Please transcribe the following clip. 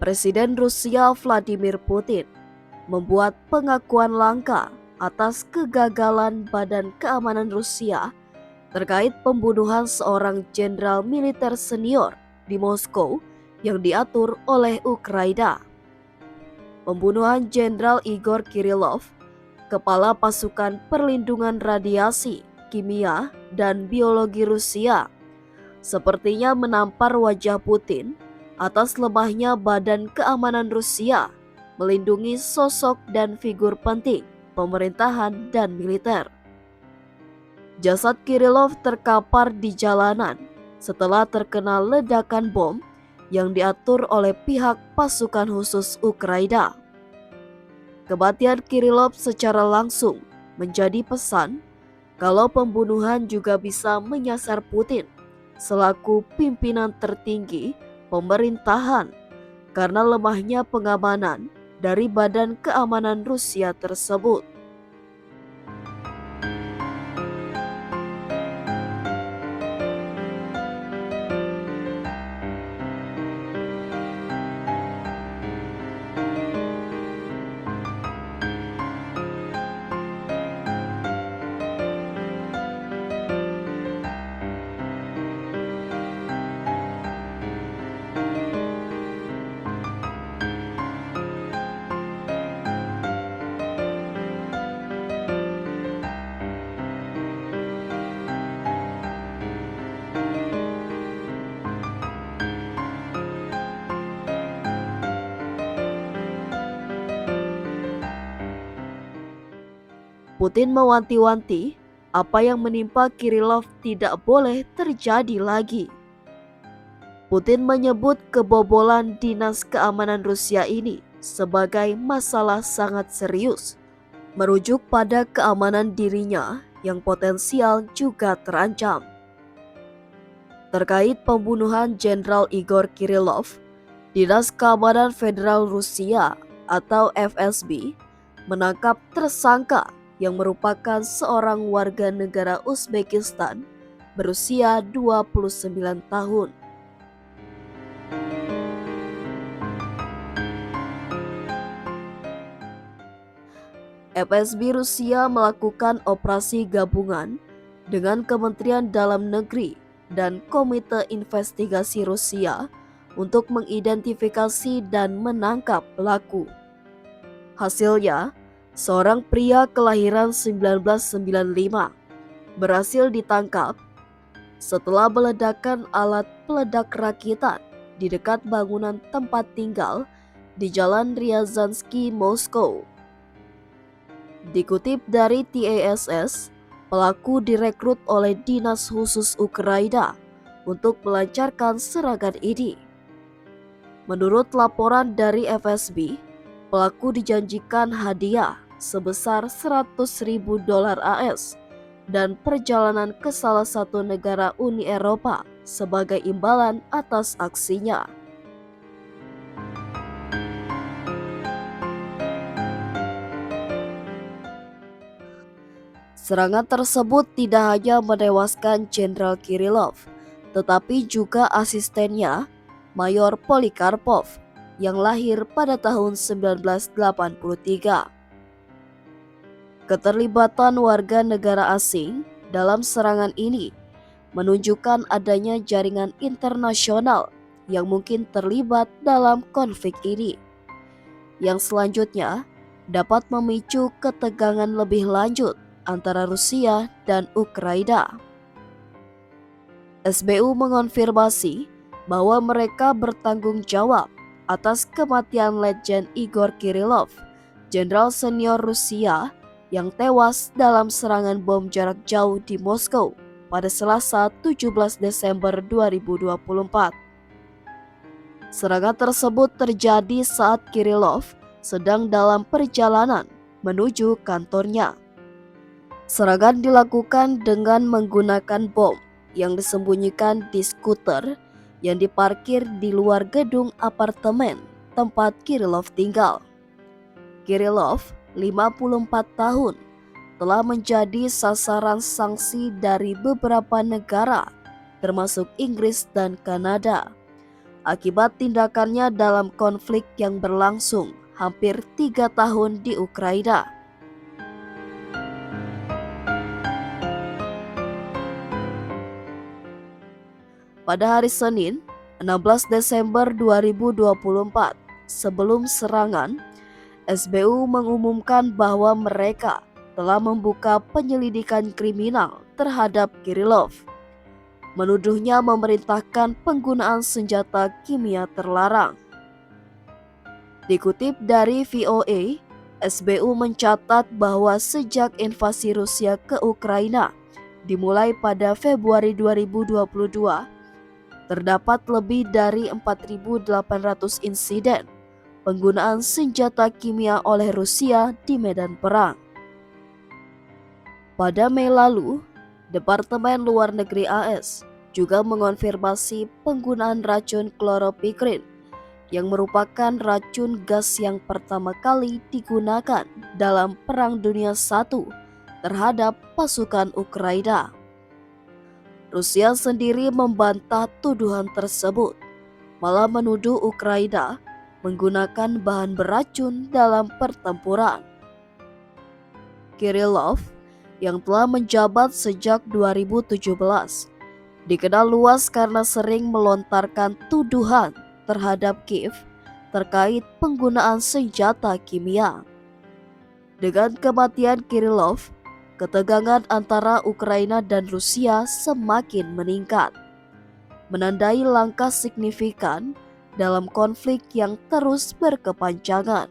Presiden Rusia Vladimir Putin membuat pengakuan langka atas kegagalan Badan Keamanan Rusia terkait pembunuhan seorang jenderal militer senior di Moskow yang diatur oleh Ukraina. Pembunuhan Jenderal Igor Kirillov, kepala pasukan perlindungan radiasi, kimia, dan biologi Rusia, sepertinya menampar wajah Putin atas lemahnya Badan Keamanan Rusia melindungi sosok dan figur penting pemerintahan dan militer. Jasad Kirillov terkapar di jalanan setelah terkena ledakan bom yang diatur oleh pihak pasukan khusus Ukraina. Kematian Kirillov secara langsung menjadi pesan kalau pembunuhan juga bisa menyasar Putin selaku pimpinan tertinggi pemerintahan karena lemahnya pengamanan dari Badan Keamanan Rusia tersebut. Putin mewanti-wanti apa yang menimpa Kirillov tidak boleh terjadi lagi. Putin menyebut kebobolan Dinas Keamanan Rusia ini sebagai masalah sangat serius, merujuk pada keamanan dirinya yang potensial juga terancam. Terkait pembunuhan Jenderal Igor Kirillov, Dinas Keamanan Federal Rusia atau FSB menangkap tersangka yang merupakan seorang warga negara Uzbekistan berusia 29 tahun. FSB Rusia melakukan operasi gabungan dengan Kementerian Dalam Negeri dan Komite Investigasi Rusia untuk mengidentifikasi dan menangkap pelaku. Hasilnya, seorang pria kelahiran 1995 berhasil ditangkap setelah meledakan alat peledak rakitan di dekat bangunan tempat tinggal di Jalan Ryazansky, Moskow. Dikutip dari TASS, pelaku direkrut oleh Dinas Khusus Ukraina untuk melancarkan serangan ini. Menurut laporan dari FSB, pelaku dijanjikan hadiah sebesar $100.000 AS dan perjalanan ke salah satu negara Uni Eropa sebagai imbalan atas aksinya. Serangan tersebut tidak hanya menewaskan Jenderal Kirillov, tetapi juga asistennya, Mayor Polikarpov, yang lahir pada tahun 1983. Keterlibatan warga negara asing dalam serangan ini menunjukkan adanya jaringan internasional yang mungkin terlibat dalam konflik ini, yang selanjutnya dapat memicu ketegangan lebih lanjut antara Rusia dan Ukraina. SBU mengonfirmasi bahwa mereka bertanggung jawab atas kematian Letjen Igor Kirillov, jenderal senior Rusia yang tewas dalam serangan bom jarak jauh di Moskow pada Selasa 17 Desember 2024. Serangan tersebut terjadi saat Kirillov sedang dalam perjalanan menuju kantornya. Serangan dilakukan dengan menggunakan bom yang disembunyikan di skuter yang diparkir di luar gedung apartemen tempat Kirillov tinggal. Kirillov, 54 tahun, telah menjadi sasaran sanksi dari beberapa negara, termasuk Inggris dan Kanada, akibat tindakannya dalam konflik yang berlangsung hampir 3 tahun di Ukraina. Pada hari Senin, 16 Desember 2024, sebelum serangan, SBU mengumumkan bahwa mereka telah membuka penyelidikan kriminal terhadap Kirillov, menuduhnya memerintahkan penggunaan senjata kimia terlarang. Dikutip dari VOA, SBU mencatat bahwa sejak invasi Rusia ke Ukraina dimulai pada Februari 2022, terdapat lebih dari 4.800 insiden penggunaan senjata kimia oleh Rusia di medan perang. Pada Mei lalu, Departemen Luar Negeri AS juga mengonfirmasi penggunaan racun kloropikrin yang merupakan racun gas yang pertama kali digunakan dalam Perang Dunia I terhadap pasukan Ukraina. Rusia sendiri membantah tuduhan tersebut, malah menuduh Ukraina menggunakan bahan beracun dalam pertempuran. Kirillov, yang telah menjabat sejak 2017, dikenal luas karena sering melontarkan tuduhan terhadap Kiev terkait penggunaan senjata kimia. Dengan kematian Kirillov, ketegangan antara Ukraina dan Rusia semakin meningkat, menandai langkah signifikan dalam konflik yang terus berkepanjangan.